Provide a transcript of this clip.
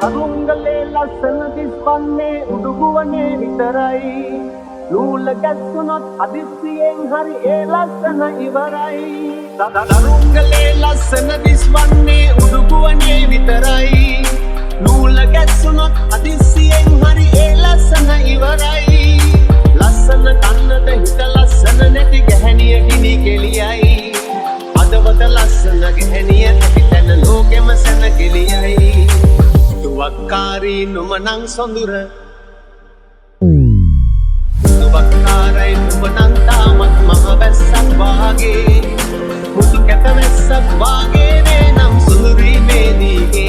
අරුංගලේ ලස්සන දිස්වන්නේ උඩුගුවනේ විතරයි. නූල ගැස්සුනොත් හදිස්සියෙන් හරි ඒ ලස්සන ඉවරයි. අරුංගලේ ලස්සන දිස්වන්නේ උඩුගුවනේ විතරයි. නූල ගැස්සුනොත් හදිස්සියෙන් හරි ඒ ලස්සන ඉවරයි. ලස්සන කන්නට හිත ලස්සන නැති ගැහැණිය ගිනි කෙලියයි. අදවත ලස්සන ගැහැණිය නැති තැන ලෝකෙම සැන කෙලියයි. වක්කාරී නුමනං සොඳුර වක්කාරයි නුමනං තාමත් මහ වැස්සක් වාගේ මුතු කැත වැස්සක් වාගේ වේ නම් සුළුරී වේදීගේ